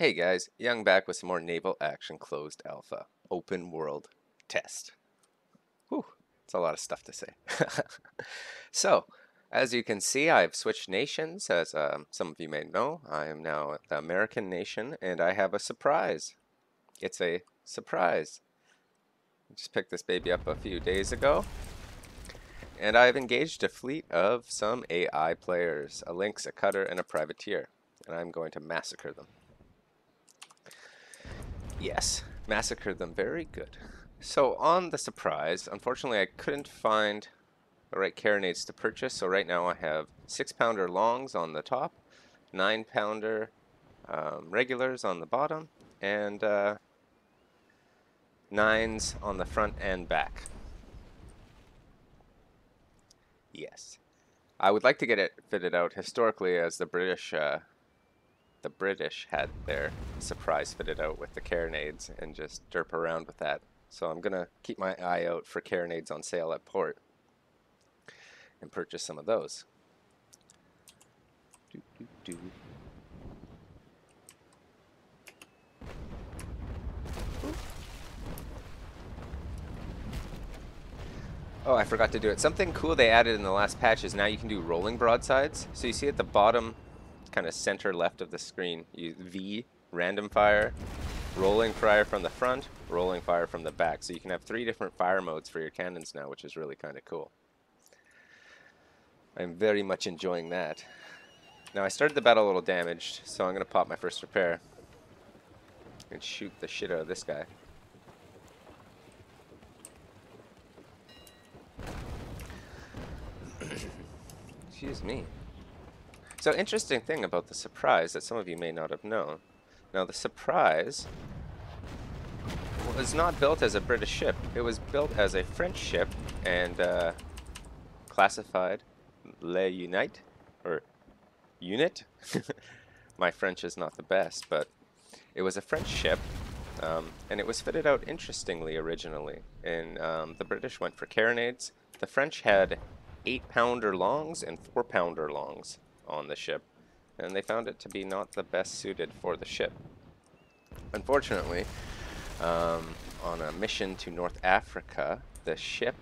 Hey guys, Young back with some more Naval Action Closed Alpha Open World Test. Whew, it's a lot of stuff to say. So, as you can see, I've switched nations. As some of you may know, I am now the American nation, and I have a surprise. It's a surprise. I just picked this baby up a few days ago, and I've engaged a fleet of some AI players, a lynx, a cutter, and a privateer, and I'm going to massacre them. Yes, massacred them very good. So on the surprise, unfortunately I couldn't find the right carronades to purchase, so right now I have 6-pounder longs on the top, 9-pounder regulars on the bottom, and 9s on the front and back. Yes. I would like to get it fitted out historically as the British had their surprise fitted out with the carronades and just derp around with that. So I'm going to keep my eye out for carronades on sale at port and purchase some of those. Oh, I forgot to do it. Something cool they added in the last patch is now you can do rolling broadsides. So you see at the bottom, kind of center left of the screen, you V, random fire, rolling fire from the front, rolling fire from the back. So you can have 3 different fire modes for your cannons now, which is really kind of cool. I'm very much enjoying that. Now I started the battle a little damaged, so I'm going to pop my first repair and shoot the shit out of this guy. Excuse me. So interesting thing about the Surprise that some of you may not have known. Now the Surprise was not built as a British ship. It was built as a French ship and classified Le Unite, or Unit. My French is not the best, but it was a French ship, and it was fitted out interestingly originally. And the British went for carronades. The French had 8-pounder longs and 4-pounder longs on the ship, and they found it to be not the best suited for the ship. Unfortunately, on a mission to North Africa, the ship,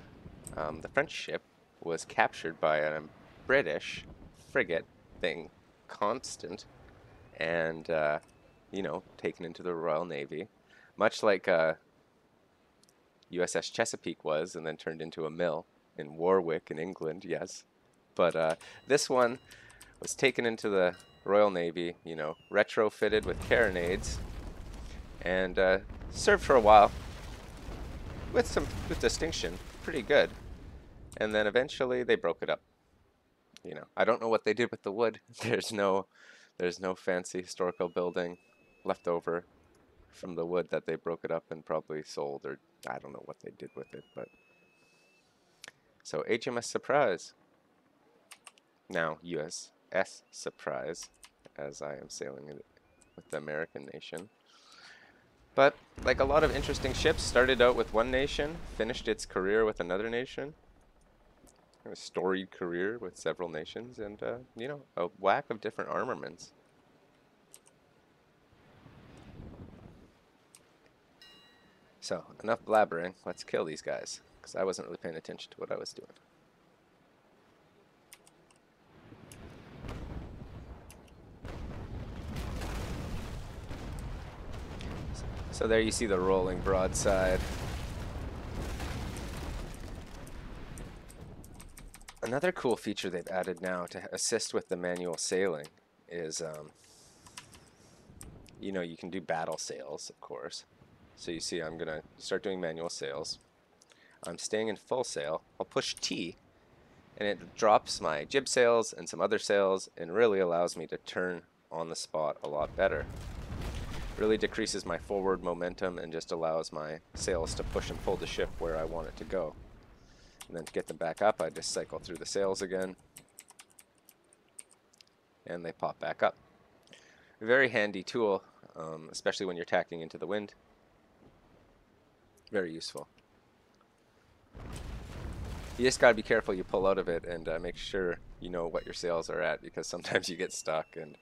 the French ship, was captured by a British frigate thing, Constant, and you know, taken into the Royal Navy, much like USS Chesapeake was, and then turned into a mill in Warwick in England. Yes, but this one was taken into the Royal Navy, you know, retrofitted with carronades, and served for a while with distinction, pretty good. And then eventually they broke it up. You know, I don't know what they did with the wood. There's no fancy historical building left over from the wood that they broke it up and probably sold, or I don't know what they did with it. But so HMS Surprise, now USS Surprise, as I am sailing it with the American nation. But like a lot of interesting ships, started out with one nation, finished its career with another nation, a storied career with several nations, and you know, a whack of different armaments. So enough blabbering, let's kill these guys, because I wasn't really paying attention to what I was doing. So there you see the rolling broadside. Another cool feature they've added now to assist with the manual sailing is, you know, you can do battle sails, of course. So you see I'm going to start doing manual sails. I'm staying in full sail. I'll push T, and it drops my jib sails and some other sails, and really allows me to turn on the spot a lot better. Really decreases my forward momentum and just allows my sails to push and pull the ship where I want it to go. And then to get them back up, I just cycle through the sails again, and they pop back up. A very handy tool, especially when you're tacking into the wind. Very useful. You just gotta be careful you pull out of it and make sure you know what your sails are at, because sometimes you get stuck and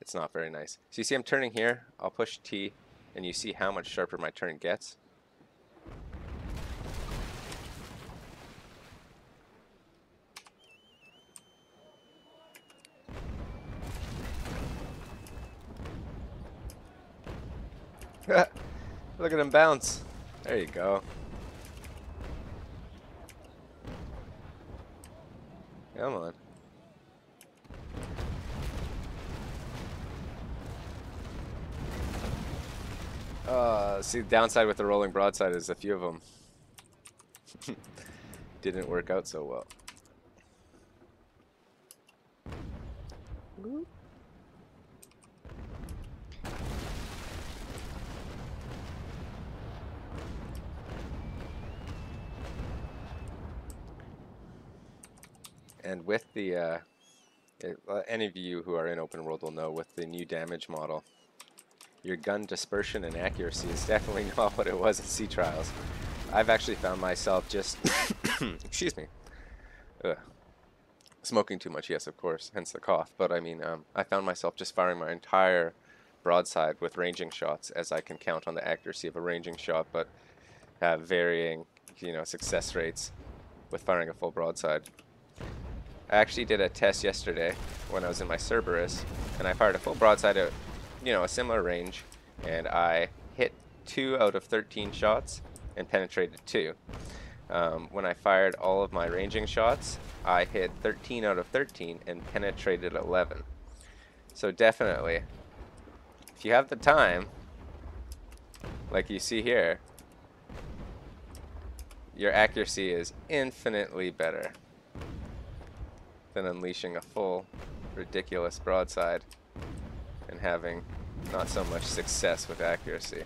It's not very nice. So you see I'm turning here, I'll push T, and you see how much sharper my turn gets. Look at him bounce. There you go. Come on. See, the downside with the rolling broadside is a few of them didn't work out so well. And with the, any of you who are in open world will know, with the new damage model, your gun dispersion and accuracy is definitely not what it was in Sea Trials. I've actually found myself just, excuse me, smoking too much, yes, of course, hence the cough. But I mean, I found myself just firing my entire broadside with ranging shots, as I can count on the accuracy of a ranging shot, but have varying, success rates with firing a full broadside. I actually did a test yesterday when I was in my Cerberus, and I fired a full broadside at, a similar range, and I hit 2 out of 13 shots and penetrated 2. When I fired all of my ranging shots, I hit 13 out of 13 and penetrated 11. So definitely, if you have the time, like you see here, your accuracy is infinitely better than unleashing a full, ridiculous broadside and having not so much success with accuracy.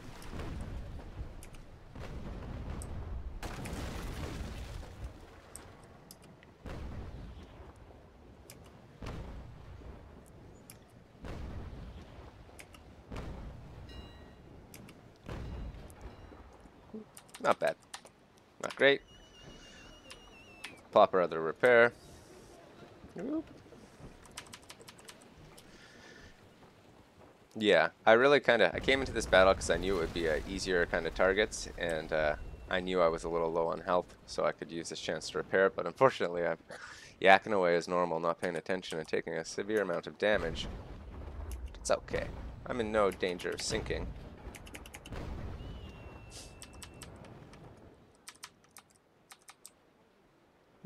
Not bad. Not great. Plop our other repair. Oop. Yeah, I came into this battle because I knew it would be easier kind of targets, and I knew I was a little low on health, so I could use this chance to repair it, but unfortunately I'm yakking away as normal, not paying attention and taking a severe amount of damage. It's okay. I'm in no danger of sinking.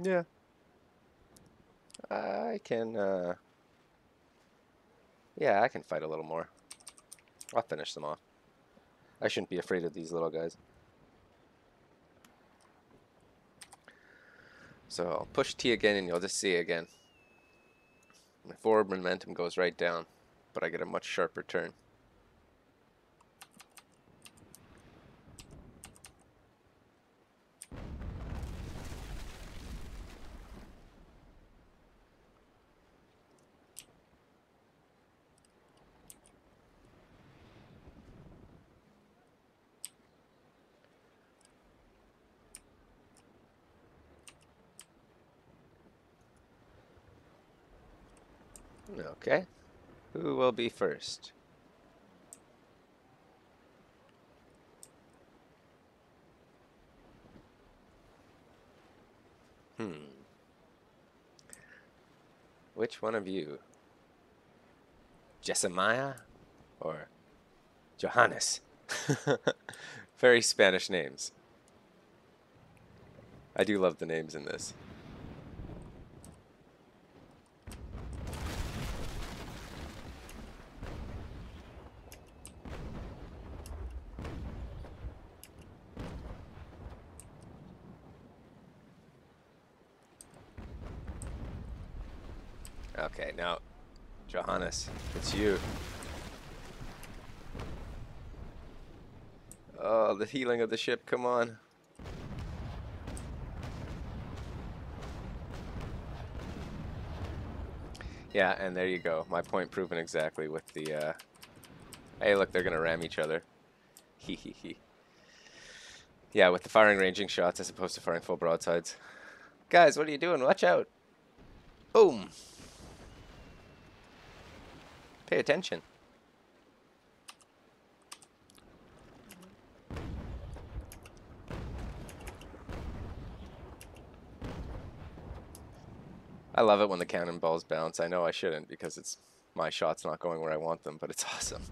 Yeah. I can, yeah, I can fight a little more. I'll finish them off. I shouldn't be afraid of these little guys. So I'll push T again and you'll just see again. My forward momentum goes right down, but I get a much sharper turn. Okay, who will be first? Which one of you? Jesemiah or Johannes? Very Spanish names. I do love the names in this. Okay, now, Johannes, it's you. Oh, the healing of the ship, come on. Yeah, and there you go. My point proven exactly with the, hey, look, they're gonna ram each other. Hee hee hee. Yeah, with the firing ranging shots as opposed to firing full broadsides. Guys, what are you doing? Watch out. Boom. Pay attention. I love it when the cannonballs bounce. I know I shouldn't because it's my shot's not going where I want them, but it's awesome.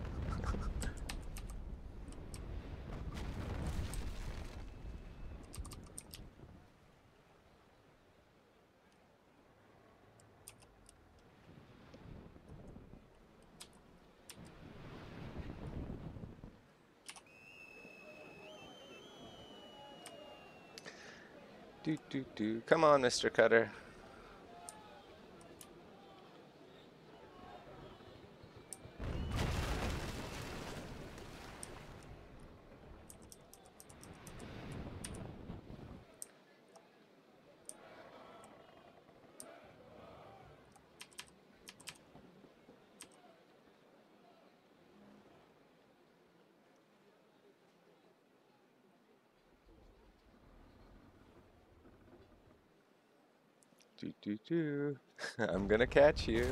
Do do do. Come on, Mr. Cutter. Do do do. I'm gonna catch you.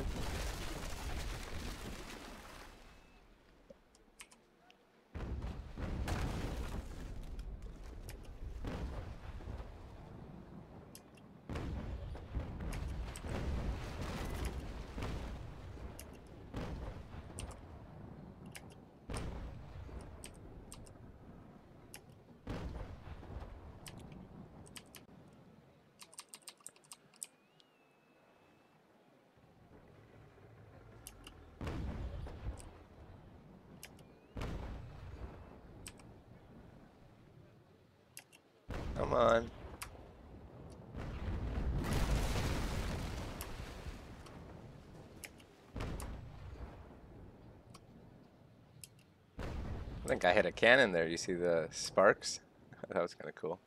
Come on. I think I hit a cannon there. You see the sparks? That was kind of cool.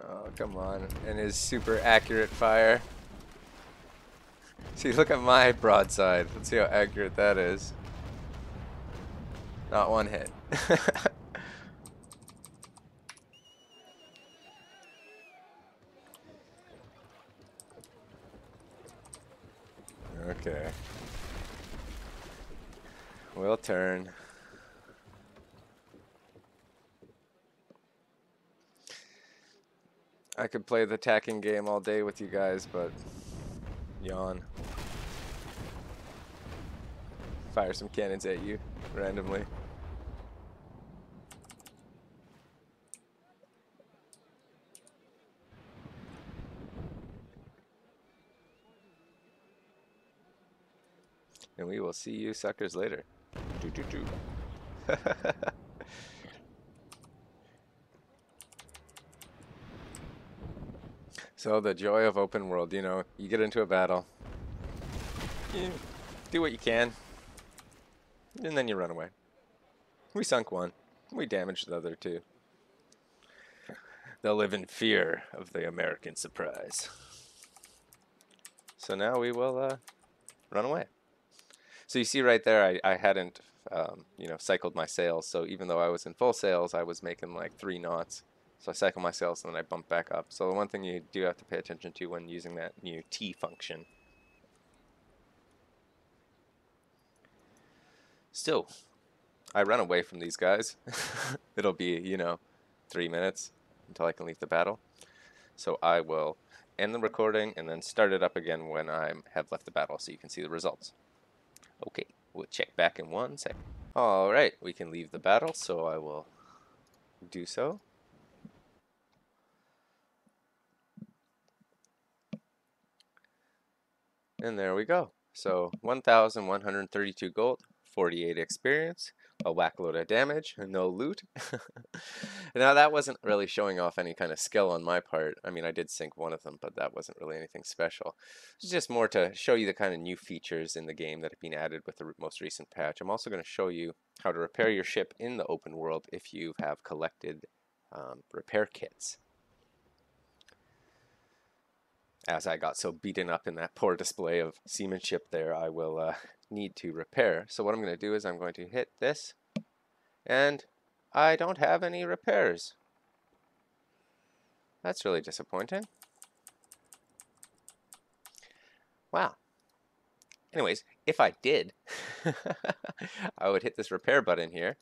Oh, come on. And his super accurate fire. See, look at my broadside. Let's see how accurate that is. Not one hit. Okay. We'll turn. I could play the attacking game all day with you guys, but yawn. Fire some cannons at you randomly. And we will see you suckers later. Doo doo doo. So the joy of open world, you know, you get into a battle, you do what you can, and then you run away. We sunk one. We damaged the other two. They'll live in fear of the American surprise. So now we will run away. So you see right there, I hadn't, you know, cycled my sails. So even though I was in full sails, I was making like 3 knots. So I cycle my sails and then I bump back up. So the one thing you do have to pay attention to when using that new T function. Still, I run away from these guys. It'll be, you know, 3 minutes until I can leave the battle. So I will end the recording and then start it up again when I have left the battle so you can see the results. Okay, we'll check back in 1 second. Alright, we can leave the battle, so I will do so. And there we go. So 1,132 gold, 48 experience, a whack load of damage, no loot. Now that wasn't really showing off any kind of skill on my part. I mean, I did sink one of them, but that wasn't really anything special. It's just more to show you the kind of new features in the game that have been added with the most recent patch. I'm also going to show you how to repair your ship in the open world if you have collected repair kits. As I got so beaten up in that poor display of seamanship there, I will need to repair. So what I'm going to do is I'm going to hit this, and I don't have any repairs. That's really disappointing. Wow. Anyways, if I did, I would hit this repair button here.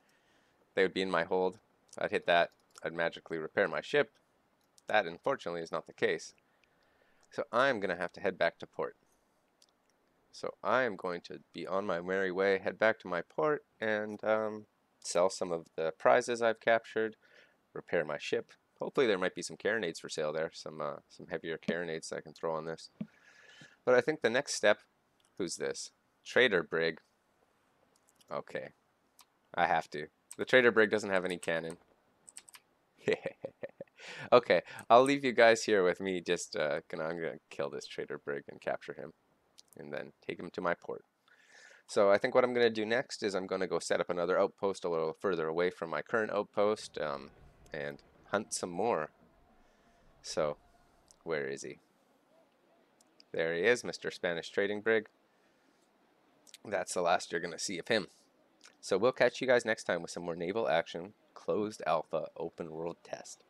They would be in my hold. I'd hit that. I'd magically repair my ship. That, unfortunately, is not the case. So I'm going to have to head back to port. So I am going to be on my merry way, head back to my port, and sell some of the prizes I've captured, repair my ship. Hopefully there might be some carronades for sale there, some heavier carronades I can throw on this. But I think the next step, who's this? Trader Brig. Okay, I have to. The Trader Brig doesn't have any cannon. Okay, I'll leave you guys here with me. Just I'm gonna kill this Trader Brig and capture him, and then take him to my port. So I think what I'm gonna do next is I'm gonna go set up another outpost a little further away from my current outpost, and hunt some more. So where is he? There he is, Mr. Spanish Trading Brig. That's the last you're gonna see of him. So we'll catch you guys next time with some more naval action, closed alpha, open world test.